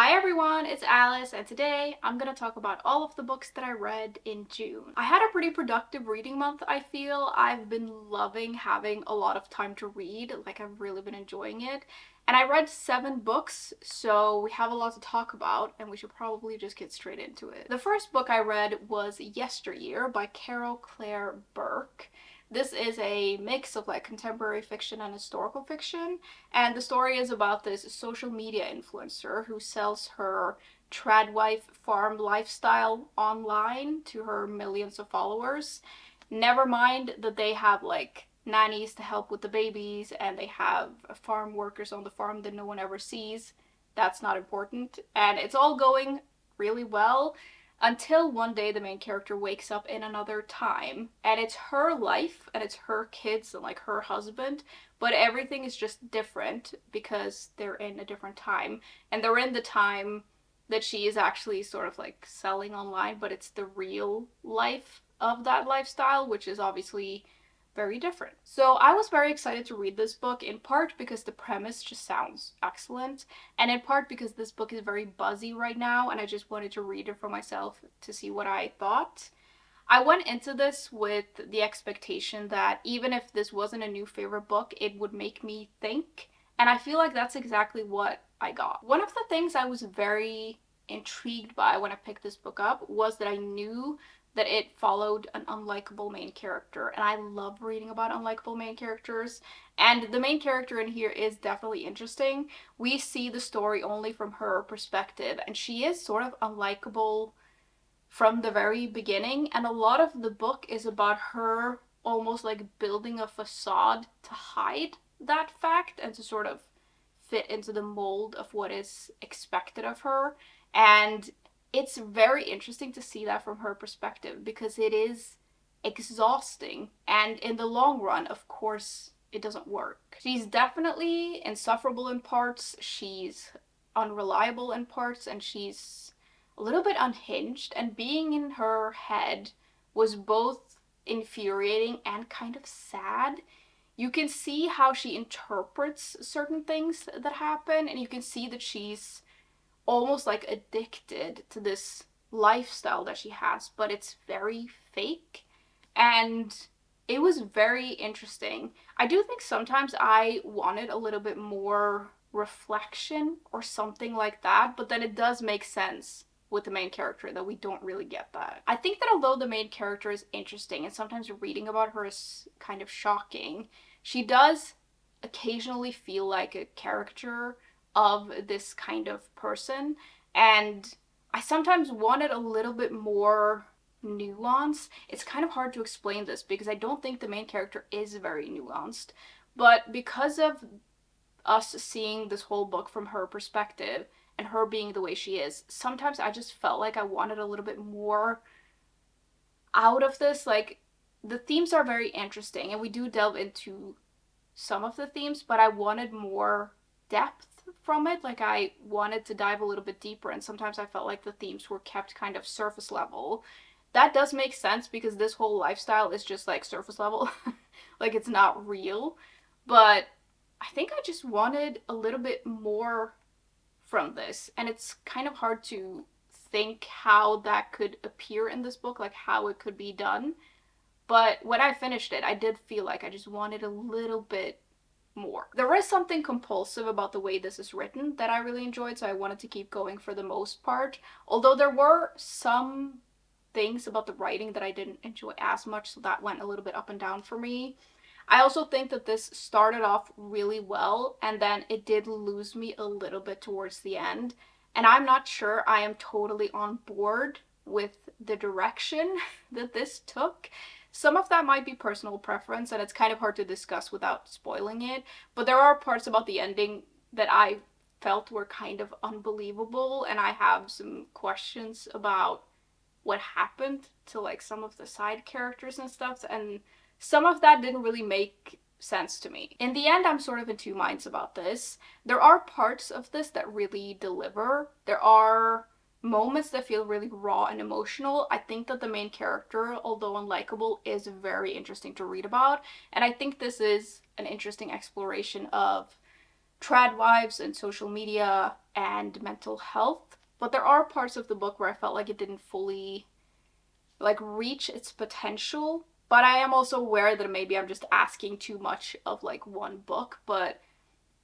Hi everyone, it's Alice, and today I'm gonna talk about all of the books that I read in June. I had a pretty productive reading month, I feel. I've been loving having a lot of time to read, like I've really been enjoying it. And I read 7 books, so we have a lot to talk about, and we should probably just get straight into it. The first book I read was Yesteryear by Caro Burke. This is a mix of like contemporary fiction and historical fiction, and the story is about this social media influencer who sells her tradwife farm lifestyle online to her millions of followers. Never mind that they have like nannies to help with the babies and they have farm workers on the farm that no one ever sees. That's not important. And it's all going really well until one day the main character wakes up in another time, and it's her life and it's her kids and like her husband, but everything is just different because they're in a different time, and they're in the time that she is actually sort of like selling online, but it's the real life of that lifestyle, which is obviously very different. So I was very excited to read this book, in part because the premise just sounds excellent, and in part because this book is very buzzy right now and I just wanted to read it for myself to see what I thought. I went into this with the expectation that even if this wasn't a new favorite book, it would make me think, and I feel like that's exactly what I got. One of the things I was very intrigued by when I picked this book up was that I knew that it followed an unlikable main character, and I love reading about unlikable main characters, and the main character in here is definitely interesting. We see the story only from her perspective, and she is sort of unlikable from the very beginning, and a lot of the book is about her almost like building a facade to hide that fact and to sort of fit into the mold of what is expected of her. And it's very interesting to see that from her perspective because it is exhausting, and in the long run, of course, it doesn't work. She's definitely insufferable in parts, she's unreliable in parts, and she's a little bit unhinged, and being in her head was both infuriating and kind of sad. You can see how she interprets certain things that happen, and you can see that she's almost like addicted to this lifestyle that she has, but it's very fake. And it was very interesting. I do think sometimes I wanted a little bit more reflection or something like that, but then it does make sense with the main character that we don't really get that. I think that although the main character is interesting and sometimes reading about her is kind of shocking, she does occasionally feel like a caricature of this kind of person, and I sometimes wanted a little bit more nuance. It's kind of hard to explain this because I don't think the main character is very nuanced, but because of us seeing this whole book from her perspective and her being the way she is, sometimes I just felt like I wanted a little bit more out of this. Like, the themes are very interesting and we do delve into some of the themes, but I wanted more depth from it. Like, I wanted to dive a little bit deeper, and sometimes I felt like the themes were kept kind of surface level. That does make sense because this whole lifestyle is just like surface level. Like, it's not real. But I think I just wanted a little bit more from this, and it's kind of hard to think how that could appear in this book, like how it could be done. But when I finished it, I did feel like I just wanted a little bit more. There is something compulsive about the way this is written that I really enjoyed, so I wanted to keep going for the most part. Although there were some things about the writing that I didn't enjoy as much, so that went a little bit up and down for me. I also think that this started off really well, and then it did lose me a little bit towards the end. And I'm not sure I am totally on board with the direction that this took. Some of that might be personal preference, and it's kind of hard to discuss without spoiling it, but there are parts about the ending that I felt were kind of unbelievable, and I have some questions about what happened to like some of the side characters and stuff, and some of that didn't really make sense to me. In the end, I'm sort of in two minds about this. There are parts of this that really deliver. There are moments that feel really raw and emotional. I think that the main character, although unlikable, is very interesting to read about, and I think this is an interesting exploration of trad wives and social media and mental health. But there are parts of the book where I felt like it didn't fully like reach its potential. But I am also aware that maybe I'm just asking too much of like one book, but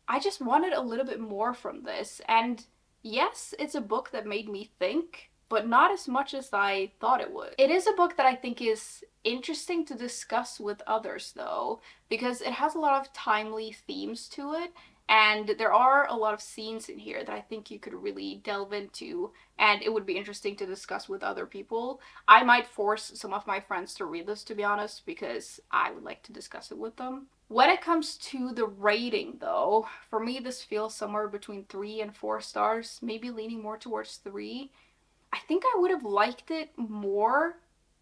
I just wanted a little bit more from this. And yes, it's a book that made me think, but not as much as I thought it would. It is a book that I think is interesting to discuss with others, though, because it has a lot of timely themes to it. And there are a lot of scenes in here that I think you could really delve into, and it would be interesting to discuss with other people. I might force some of my friends to read this, to be honest, because I would like to discuss it with them. When it comes to the rating, though, for me this feels somewhere between 3 and 4 stars, maybe leaning more towards 3. I think I would have liked it more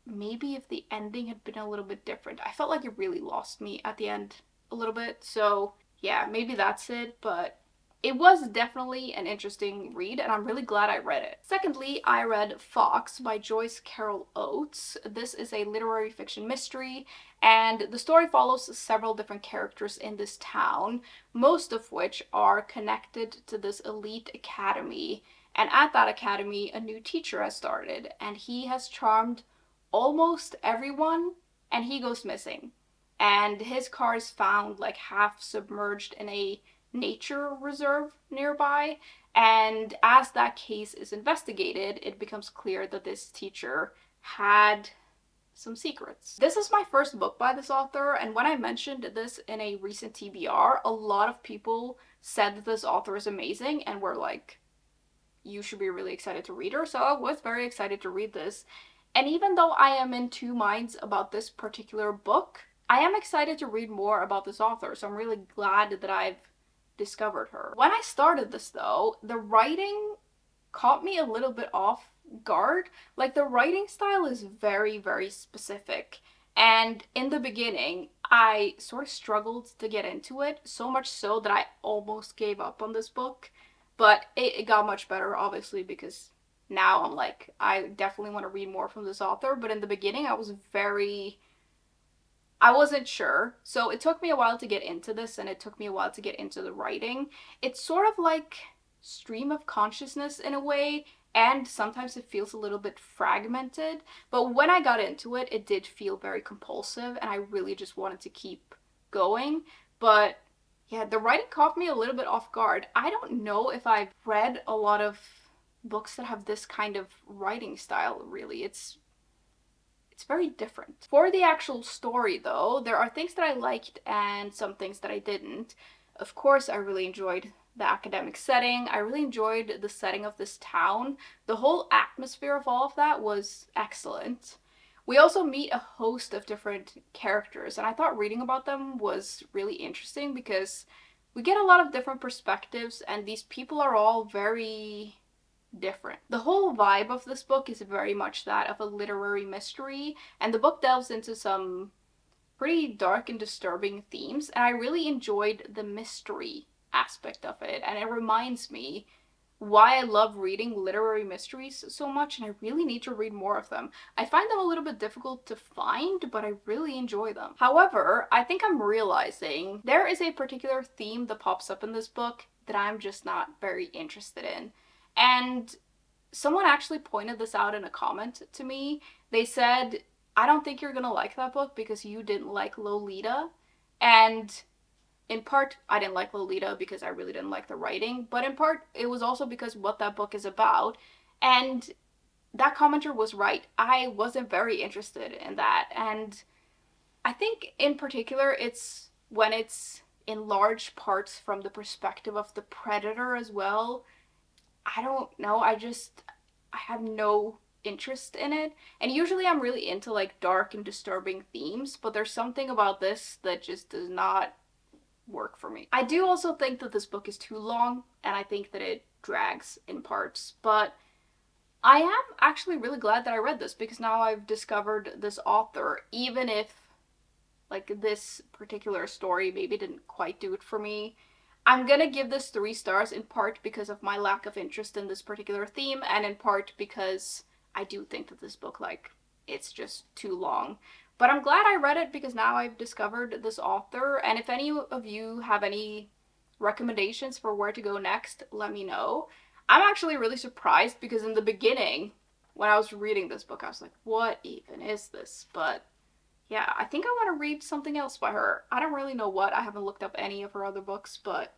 maybe if the ending had been a little bit different. I felt like it really lost me at the end a little bit, so yeah, maybe that's it, but it was definitely an interesting read, and I'm really glad I read it. Secondly, I read Fox by Joyce Carol Oates. This is a literary fiction mystery, and the story follows several different characters in this town, most of which are connected to this elite academy. And at that academy, a new teacher has started, and he has charmed almost everyone, and he goes missing. And his car is found like half submerged in a nature reserve nearby. And as that case is investigated, it becomes clear that this teacher had some secrets. This is my first book by this author, and when I mentioned this in a recent TBR, a lot of people said that this author is amazing and were like, you should be really excited to read her. So I was very excited to read this. And even though I am in two minds about this particular book, I am excited to read more about this author. So I'm really glad that I've discovered her. When I started this though, the writing caught me a little bit off guard. Like the writing style is very, very specific. And in the beginning, I sort of struggled to get into it, so much so that I almost gave up on this book. But it got much better, obviously, because now I'm like, I definitely want to read more from this author. But in the beginning, I wasn't sure. So it took me a while to get into this, and it took me a while to get into the writing. It's sort of like stream of consciousness in a way, and sometimes it feels a little bit fragmented. But when I got into it, it did feel very compulsive, and I really just wanted to keep going. But yeah, the writing caught me a little bit off guard. I don't know if I've read a lot of books that have this kind of writing style, really. It's very different. For the actual story, though, there are things that I liked and some things that I didn't. Of course, I really enjoyed the academic setting. I really enjoyed the setting of this town. The whole atmosphere of all of that was excellent. We also meet a host of different characters, and I thought reading about them was really interesting because we get a lot of different perspectives, and these people are all very different. The whole vibe of this book is very much that of a literary mystery, and the book delves into some pretty dark and disturbing themes, and I really enjoyed the mystery aspect of it, and it reminds me why I love reading literary mysteries so much, and I really need to read more of them. I find them a little bit difficult to find, but I really enjoy them. However, I think I'm realizing there is a particular theme that pops up in this book that I'm just not very interested in. And someone actually pointed this out in a comment to me. They said, I don't think you're gonna like that book because you didn't like Lolita. And in part, I didn't like Lolita because I really didn't like the writing, but in part, it was also because what that book is about. And that commenter was right. I wasn't very interested in that. And I think in particular, it's when it's in large parts from the perspective of the predator as well. I don't know. I have no interest in it. And usually I'm really into like dark and disturbing themes, but there's something about this that just does not work for me. I do also think that this book is too long, and I think that it drags in parts, but I am actually really glad that I read this because now I've discovered this author, even if like this particular story maybe didn't quite do it for me. I'm gonna give this 3 stars in part because of my lack of interest in this particular theme, and in part because I do think that this book, like, it's just too long. But I'm glad I read it because now I've discovered this author, and if any of you have any recommendations for where to go next, let me know. I'm actually really surprised because in the beginning, when I was reading this book, I was like, what even is this? But yeah, I think I want to read something else by her. I don't really know what. I haven't looked up any of her other books, but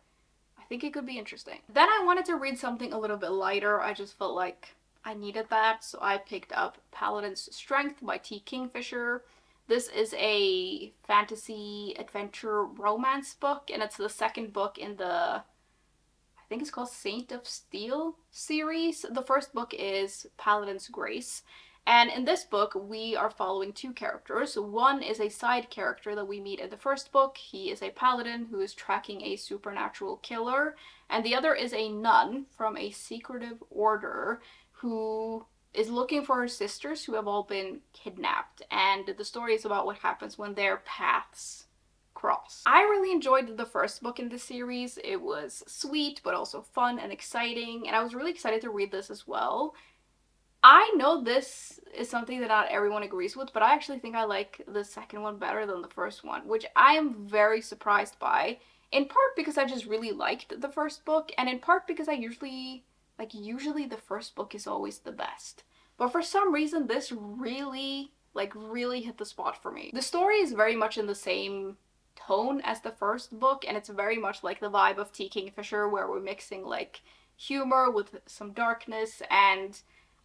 I think it could be interesting. Then I wanted to read something a little bit lighter. I just felt like I needed that, so I picked up Paladin's Strength by Kingfisher. This is a fantasy adventure romance book, and it's the second book in the, I think it's called Saint of Steel series. The first book is Paladin's Grace. And in this book, we are following two characters. One is a side character that we meet in the first book. He is a paladin who is tracking a supernatural killer. And the other is a nun from a secretive order who is looking for her sisters who have all been kidnapped. And the story is about what happens when their paths cross. I really enjoyed the first book in this series. It was sweet, but also fun and exciting, and I was really excited to read this as well. I know this is something that not everyone agrees with, but I actually think I like the second one better than the first one, which I am very surprised by, in part because I just really liked the first book, and in part because I usually the first book is always the best. But for some reason, this really hit the spot for me. The story is very much in the same tone as the first book, and it's very much like the vibe of Kingfisher, where we're mixing like humor with some darkness, and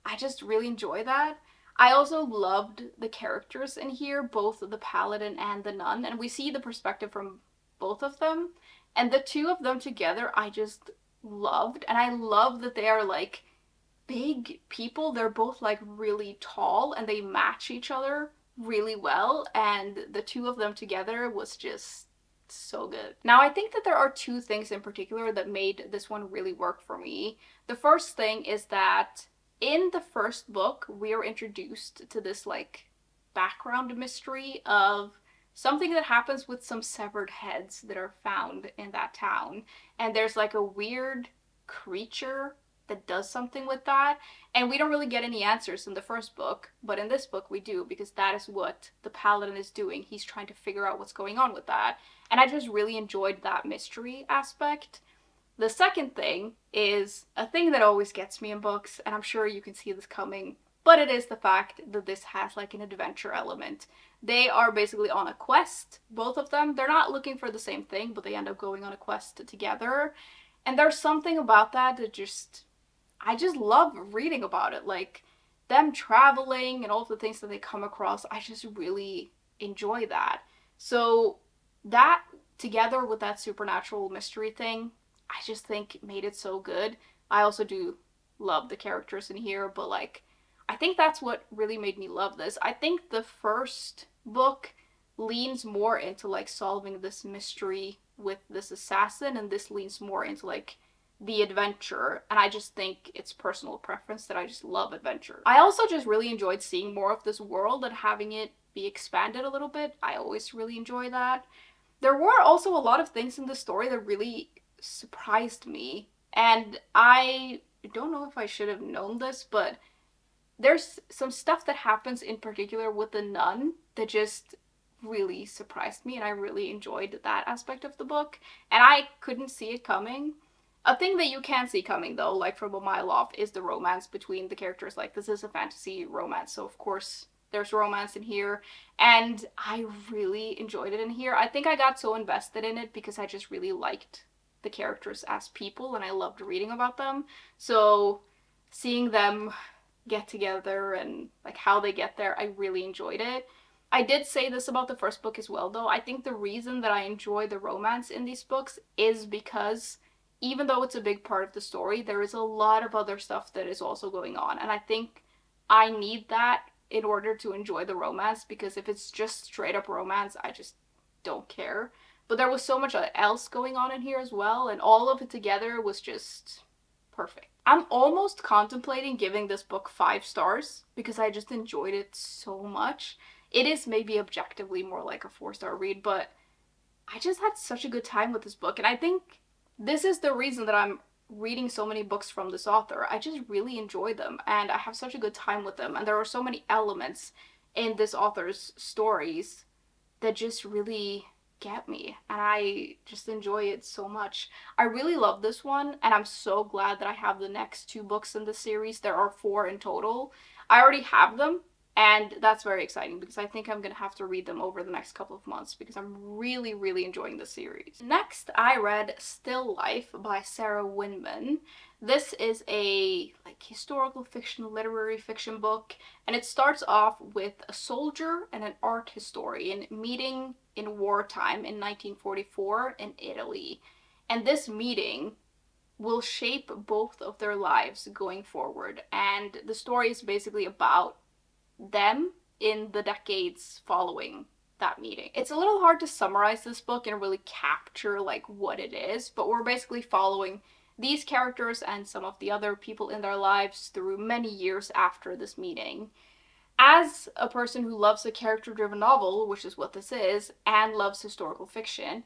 I just really enjoy that. I also loved the characters in here, both the paladin and the nun, and we see the perspective from both of them, and the two of them together I just loved. And I love that they are like big people. They're both like really tall and they match each other really well, and the two of them together was just so good. Now, I think that there are two things in particular that made this one really work for me. The first thing is that in the first book, we are introduced to this like background mystery of something that happens with some severed heads that are found in that town. And there's like a weird creature that does something with that. And we don't really get any answers in the first book, but in this book we do, because that is what the paladin is doing. He's trying to figure out what's going on with that. And I just really enjoyed that mystery aspect. The second thing is a thing that always gets me in books, and I'm sure you can see this coming, but it is the fact that this has like an adventure element. They are basically on a quest, both of them. They're not looking for the same thing, but they end up going on a quest together. And there's something about that that I just love reading about it. Like them traveling and all the things that they come across, I just really enjoy that. So that together with that supernatural mystery thing, I just think made it so good. I also do love the characters in here, but like I think that's what really made me love this. I think the first book leans more into like solving this mystery with this assassin, and this leans more into like the adventure, and I just think it's personal preference that I just love adventure. I also just really enjoyed seeing more of this world and having it be expanded a little bit. I always really enjoy that. There were also a lot of things in the story that really surprised me, and I don't know if I should have known this, but there's some stuff that happens in particular with the nun that just really surprised me, and I really enjoyed that aspect of the book, and I couldn't see it coming. A thing that you can see coming, though, like from a mile off, is the romance between the characters. Like, this is a fantasy romance, so of course there's romance in here, and I really enjoyed it in here. I think I got so invested in it because I just really liked the characters as people, and I loved reading about them. So seeing them get together and like how they get there, I really enjoyed it. I did say this about the first book as well, though. I think the reason that I enjoy the romance in these books is because even though it's a big part of the story, there is a lot of other stuff that is also going on. And I think I need that in order to enjoy the romance, because if it's just straight up romance, I just don't care. But there was so much else going on in here as well, and all of it together was just perfect. I'm almost contemplating giving this book 5 stars because I just enjoyed it so much. It is maybe objectively more like a 4-star read, but I just had such a good time with this book, and I think this is the reason that I'm reading so many books from this author. I just really enjoy them, and I have such a good time with them, and there are so many elements in this author's stories that just really get me, and I just enjoy it so much. I really love this one, and I'm so glad that I have the next two books in the series. There are four in total. I already have them, and that's very exciting because I think I'm gonna have to read them over the next couple of months because I'm really, really enjoying the series. Next, I read Still Life by Sarah Winman. This is a like historical fiction, literary fiction book, and it starts off with a soldier and an art historian meeting in wartime in 1944 in Italy. And this meeting will shape both of their lives going forward. And the story is basically about them in the decades following that meeting. It's a little hard to summarize this book and really capture like what it is, but we're basically following these characters and some of the other people in their lives through many years after this meeting. As a person who loves a character-driven novel, which is what this is, and loves historical fiction,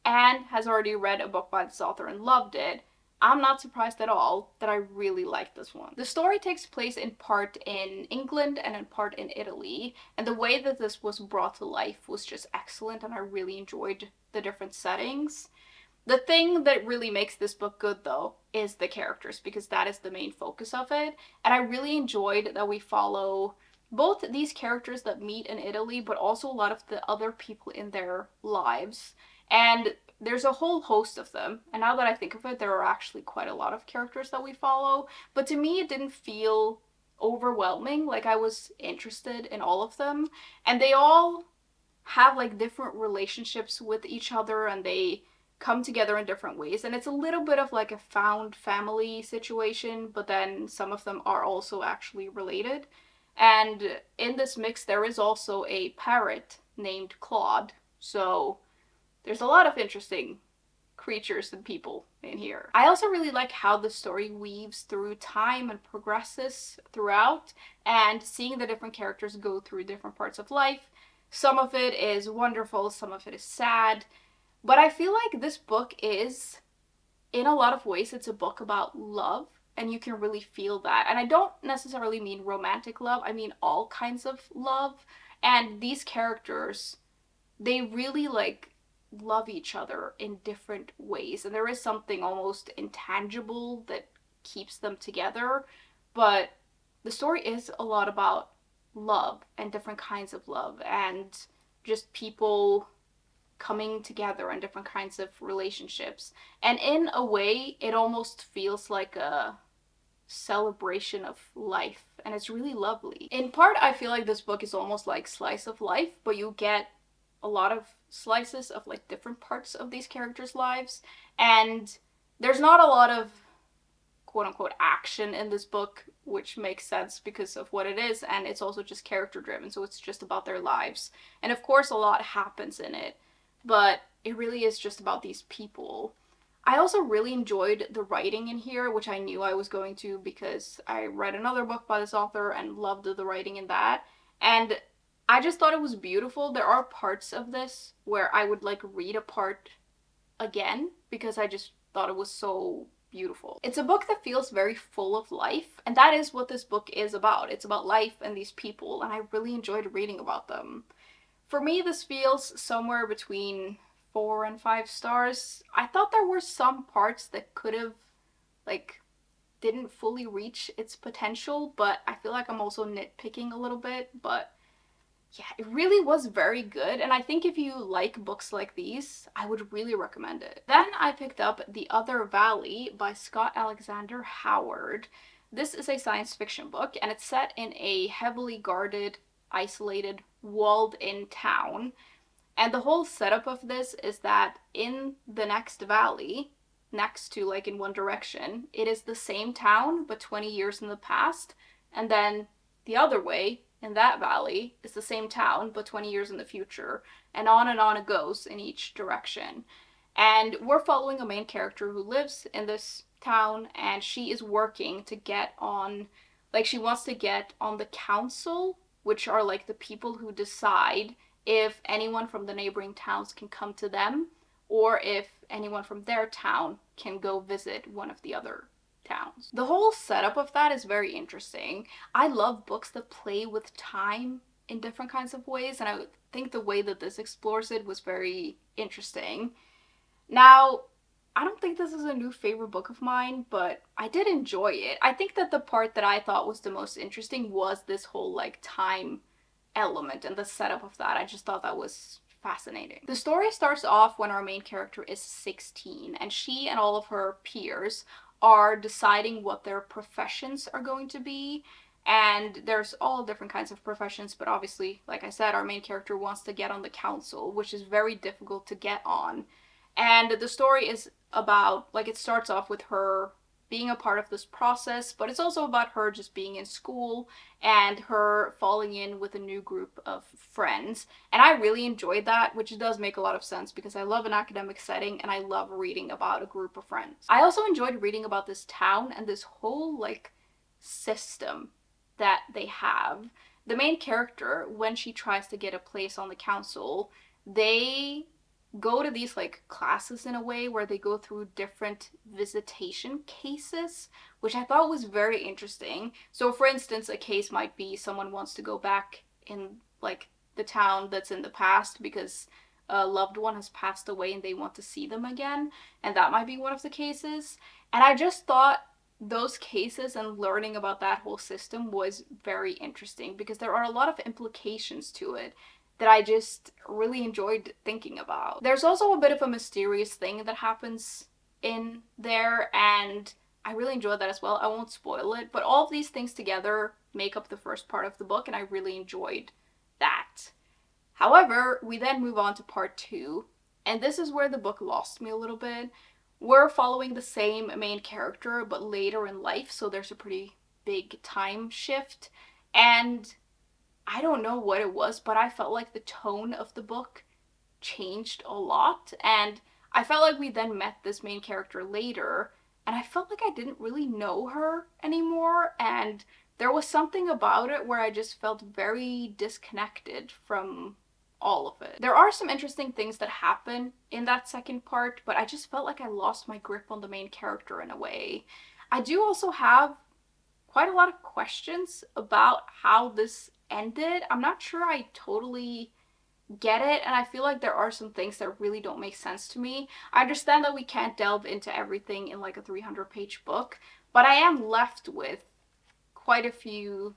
and has already read a book by this author and loved it, I'm not surprised at all that I really like this one. The story takes place in part in England and in part in Italy, and the way that this was brought to life was just excellent, and I really enjoyed the different settings. The thing that really makes this book good, though, is the characters, because that is the main focus of it, and I really enjoyed that we follow both these characters that meet in Italy, but also a lot of the other people in their lives. And there's a whole host of them, and now that I think of it, there are actually quite a lot of characters that we follow, but to me it didn't feel overwhelming. Like, I was interested in all of them, and they all have like different relationships with each other, and they come together in different ways, and it's a little bit of like a found family situation, but then some of them are also actually related. And in this mix there is also a parrot named Claude, so there's a lot of interesting creatures and people in here. I also really like how the story weaves through time and progresses throughout, and seeing the different characters go through different parts of life. Some of it is wonderful, some of it is sad, but I feel like this book is, in a lot of ways, it's a book about love, and you can really feel that. And I don't necessarily mean romantic love, I mean all kinds of love. And these characters, they really like love each other in different ways, and there is something almost intangible that keeps them together. But the story is a lot about love and different kinds of love, and just people coming together and different kinds of relationships. And in a way, it almost feels like a celebration of life, and it's really lovely. In part, I feel like this book is almost like slice of life, but you get a lot of slices of like different parts of these characters' lives, and there's not a lot of quote unquote action in this book, which makes sense because of what it is, and it's also just character driven, so it's just about their lives. And of course a lot happens in it, but it really is just about these people. I also really enjoyed the writing in here, which I knew I was going to because I read another book by this author and loved the writing in that. And I just thought it was beautiful. There are parts of this where I would like read a part again because I just thought it was so beautiful. It's a book that feels very full of life, and that is what this book is about. It's about life and these people, and I really enjoyed reading about them. For me, this feels somewhere between 4 and 5 stars. I thought there were some parts that could have, like, didn't fully reach its potential, but I feel like I'm also nitpicking a little bit. But yeah, it really was very good, and I think if you like books like these, I would really recommend it. Then I picked up The Other Valley by Scott Alexander Howard. This is a science fiction book, and it's set in a heavily guarded, isolated, walled-in town. And the whole setup of this is that in the next valley, next to, like, in one direction, it is the same town, but 20 years in the past, and then the other way, in that valley, is the same town, but 20 years in the future, and on it goes in each direction. And we're following a main character who lives in this town, and she is working to get on, like, she wants to get on the council, which are, like, the people who decide if anyone from the neighboring towns can come to them, or if anyone from their town can go visit one of the other towns. The whole setup of that is very interesting. I love books that play with time in different kinds of ways, and think the way that this explores it was very interesting. Now, I don't think this is a new favorite book of mine, but I did enjoy it. I think that the part that I thought was the most interesting was this whole like time element and the setup of that. I just thought that was fascinating. The story starts off when our main character is 16 and she and all of her peers are deciding what their professions are going to be. And there's all different kinds of professions, but obviously, like I said, our main character wants to get on the council, which is very difficult to get on. And the story is about, like, it starts off with her being a part of this process, but it's also about her just being in school and her falling in with a new group of friends. And I really enjoyed that, which does make a lot of sense because I love an academic setting and I love reading about a group of friends. I also enjoyed reading about this town and this whole, like, system that they have. The main character, when she tries to get a place on the council, they go to these like classes in a way where they go through different visitation cases, which I thought was very interesting. So for instance, a case might be someone wants to go back in like the town that's in the past because a loved one has passed away and they want to see them again, and that might be one of the cases. And I just thought those cases and learning about that whole system was very interesting because there are a lot of implications to it that I just really enjoyed thinking about. There's also a bit of a mysterious thing that happens in there, and I really enjoyed that as well. I won't spoil it, but all of these things together make up the first part of the book, and I really enjoyed that. However, we then move on to part two, and this is where the book lost me a little bit. We're following the same main character, but later in life, so there's a pretty big time shift, and I don't know what it was, but I felt like the tone of the book changed a lot. And I felt like we then met this main character later, and I felt like I didn't really know her anymore. And there was something about it where I just felt very disconnected from all of it. There are some interesting things that happen in that second part, but I just felt like I lost my grip on the main character in a way. I do also have quite a lot of questions about how this ended. I'm not sure I totally get it, and I feel like there are some things that really don't make sense to me. I understand that we can't delve into everything in like a 300-page book, but I am left with quite a few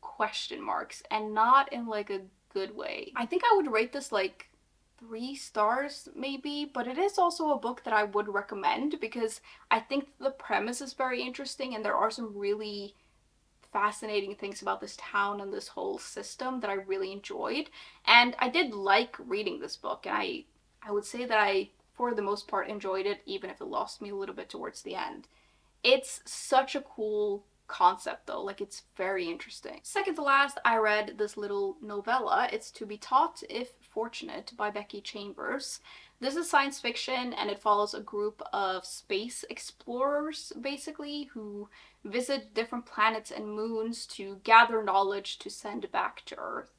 question marks, and not in like a good way. I think I would rate this like 3 stars maybe, but it is also a book that I would recommend because I think the premise is very interesting and there are some really fascinating things about this town and this whole system that I really enjoyed. And I did like reading this book, and I would say that I, for the most part, enjoyed it, even if it lost me a little bit towards the end. It's such a cool concept though, like it's very interesting. Second to last, I read this little novella. It's To Be Taught If Fortunate by Becky Chambers. This is science fiction and it follows a group of space explorers basically who visit different planets and moons to gather knowledge to send back to Earth.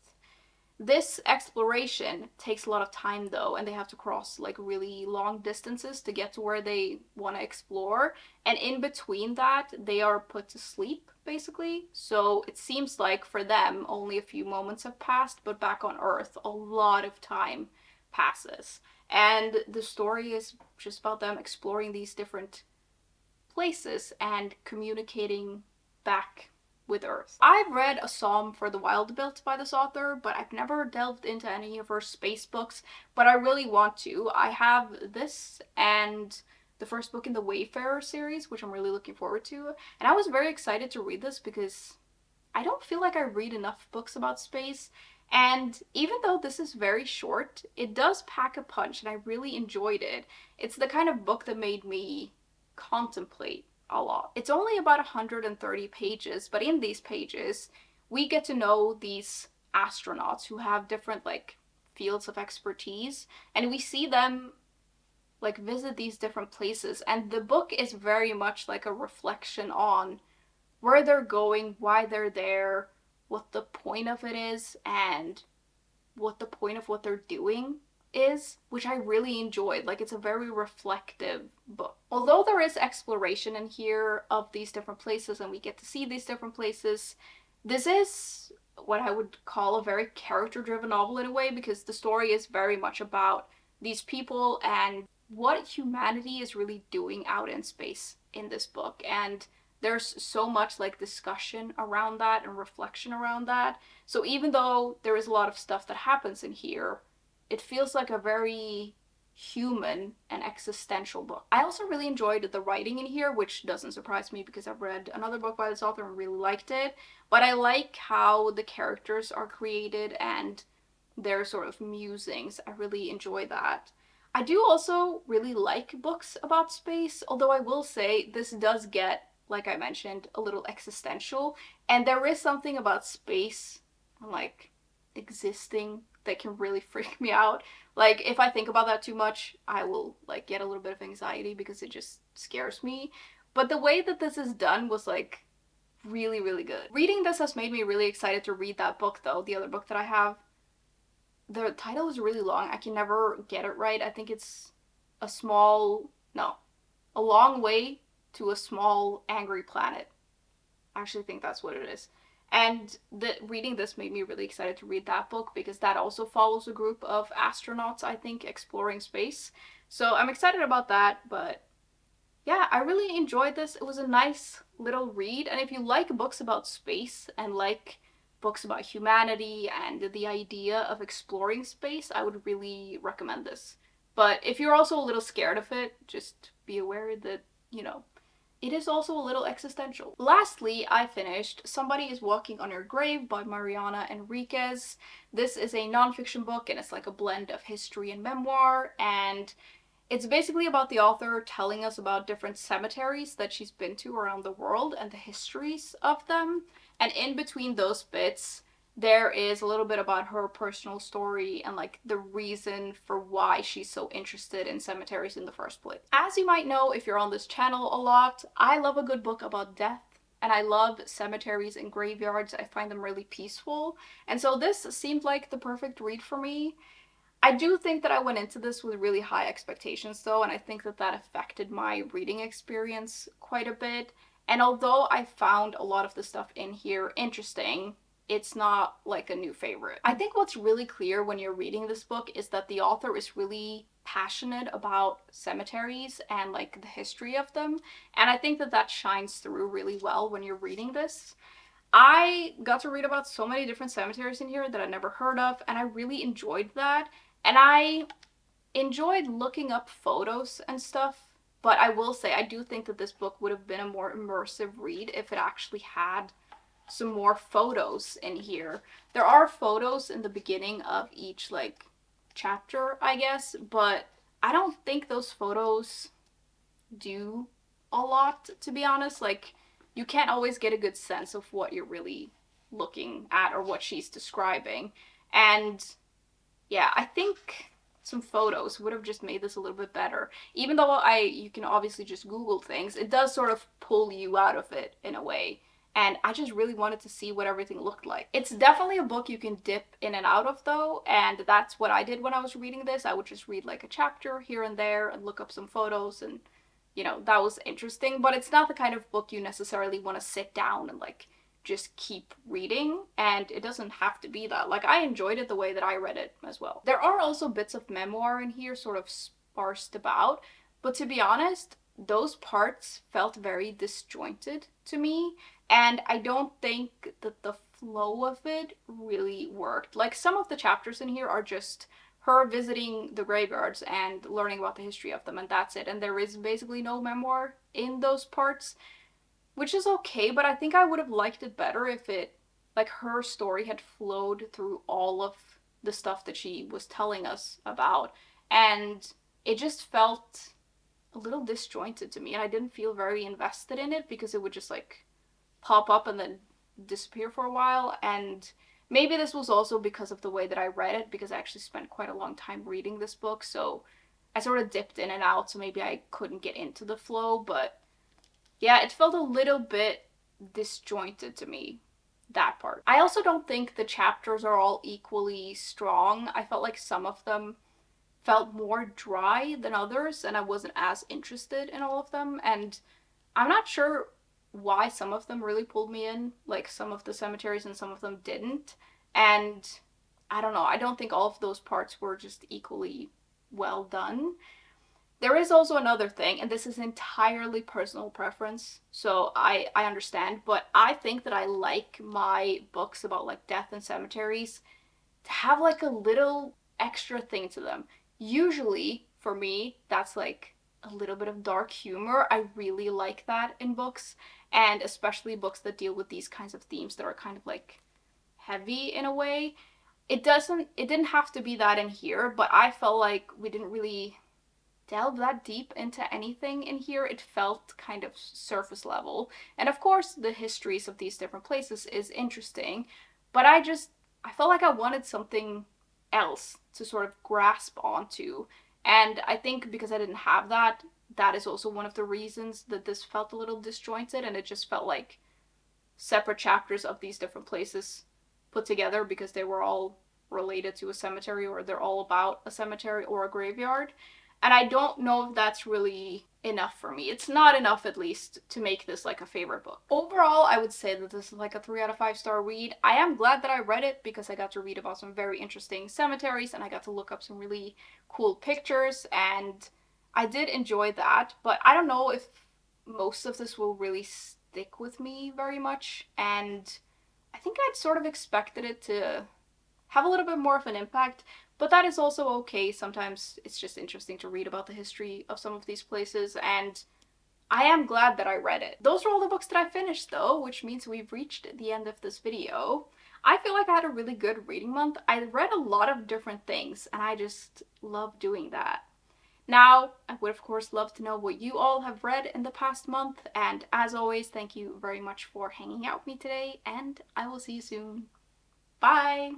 This exploration takes a lot of time though, and they have to cross like really long distances to get to where they want to explore. And in between that, they are put to sleep basically. So it seems like for them only a few moments have passed, but back on Earth, a lot of time passes. And the story is just about them exploring these different places and communicating back with Earth. I've read A Psalm for the Wild Built by this author, but I've never delved into any of her space books, but I really want to. I have this and the first book in the Wayfarer series, which I'm really looking forward to, and I was very excited to read this because I don't feel like I read enough books about space, and even though this is very short, it does pack a punch and I really enjoyed it. It's the kind of book that made me contemplate a lot. It's only about 130 pages, but in these pages, we get to know these astronauts who have different like fields of expertise, and we see them like visit these different places, and the book is very much like a reflection on where they're going, why they're there, what the point of it is, and what the point of what they're doing is, which I really enjoyed. Like, it's a very reflective book. Although there is exploration in here of these different places and we get to see these different places, This is what I would call a very character-driven novel in a way, because the story is very much about these people and what humanity is really doing out in space in this book. And there's so much like discussion around that and reflection around that. So even though there is a lot of stuff that happens in here, it feels like a very human and existential book. I also really enjoyed the writing in here, which doesn't surprise me because I've read another book by this author and really liked it. But I like how the characters are created and their sort of musings. I really enjoy that. I do also really like books about space, although I will say this does get, like I mentioned, a little existential. And there is something about space and like existing that can really freak me out. Like if I think about that too much, I will like get a little bit of anxiety because it just scares me. But the way that this is done was like really, really good. Reading this has made me really excited to read that book though, the other book that I have. The title is really long. I can never get it right. I think it's a small, no, a long way to a small angry planet. I actually think that's what it is. And reading this made me really excited to read that book because that also follows a group of astronauts, I think, exploring space. So I'm excited about that, but yeah, I really enjoyed this. It was a nice little read. And if you like books about space and like books about humanity and the idea of exploring space, I would really recommend this. But if you're also a little scared of it, just be aware that, you know, it is also a little existential. Lastly, I finished Somebody is Walking on Your Grave by Mariana Enriquez. This is a nonfiction book and it's like a blend of history and memoir, and it's basically about the author telling us about different cemeteries that she's been to around the world and the histories of them. And in between those bits, there is a little bit about her personal story and like the reason for why she's so interested in cemeteries in the first place. As you might know if you're on this channel a lot, I love a good book about death. And I love cemeteries and graveyards. I find them really peaceful. And so this seemed like the perfect read for me. I do think that I went into this with really high expectations though, and I think that that affected my reading experience quite a bit. And although I found a lot of the stuff in here interesting, it's not like a new favorite. I think what's really clear when you're reading this book is that the author is really passionate about cemeteries and like the history of them, and I think that that shines through really well when you're reading this. I got to read about so many different cemeteries in here that I never heard of, and I really enjoyed that. And I enjoyed looking up photos and stuff, but I will say I do think that this book would have been a more immersive read if it actually had some more photos in here. There are photos in the beginning of each like chapter, I guess, but I don't think those photos do a lot, to be honest. Like, you can't always get a good sense of what you're really looking at or what she's describing. And yeah, I think some photos would have just made this a little bit better. Even though you can obviously just Google things, it does sort of pull you out of it in a way. And I just really wanted to see what everything looked like. It's definitely a book you can dip in and out of though, and that's what I did when I was reading this. I would just read like a chapter here and there and look up some photos, and you know, that was interesting, but it's not the kind of book you necessarily want to sit down and like just keep reading, and it doesn't have to be that. Like, I enjoyed it the way that I read it as well. There are also bits of memoir in here sort of sparsed about, but to be honest, those parts felt very disjointed to me, and I don't think that the flow of it really worked. Like, some of the chapters in here are just her visiting the graveyards and learning about the history of them, and that's it. And there is basically no memoir in those parts, which is okay, but I think I would have liked it better if it, like, her story had flowed through all of the stuff that she was telling us about. And it just felt a little disjointed to me, and I didn't feel very invested in it because it would just, like, pop up and then disappear for a while. And maybe this was also because of the way that I read it, because I actually spent quite a long time reading this book, so I sort of dipped in and out, so maybe I couldn't get into the flow. But yeah, it felt a little bit disjointed to me, that part. I also don't think the chapters are all equally strong. I felt like some of them felt more dry than others, and I wasn't as interested in all of them. And I'm not sure why some of them really pulled me in, like some of the cemeteries and some of them didn't. And I don't know, I don't think all of those parts were just equally well done. There is also another thing, and this is entirely personal preference, so I understand, but I think that I like my books about like death and cemeteries to have like a little extra thing to them. Usually, for me, that's like a little bit of dark humor. I really like that in books, and especially books that deal with these kinds of themes that are kind of like heavy in a way. It didn't have to be that in here, but I felt like we didn't really delve that deep into anything in here. It felt kind of surface level. And of course, the histories of these different places is interesting, but I felt like I wanted something else to sort of grasp onto. And I think because I didn't have that, that is also one of the reasons that this felt a little disjointed, and it just felt like separate chapters of these different places put together because they were all related to a cemetery, or they're all about a cemetery or a graveyard. And I don't know if that's really enough for me. It's not enough, at least, to make this like a favorite book. Overall, I would say that this is like a 3 out of 5 star read. I am glad that I read it because I got to read about some very interesting cemeteries and I got to look up some really cool pictures, and I did enjoy that. But I don't know if most of this will really stick with me very much, and I think I'd sort of expected it to have a little bit more of an impact, but that is also okay. Sometimes it's just interesting to read about the history of some of these places, and I am glad that I read it. Those are all the books that I finished though, which means we've reached the end of this video. I feel like I had a really good reading month. I read a lot of different things, and I just love doing that. Now, I would of course love to know what you all have read in the past month, and as always, thank you very much for hanging out with me today, and I will see you soon. Bye!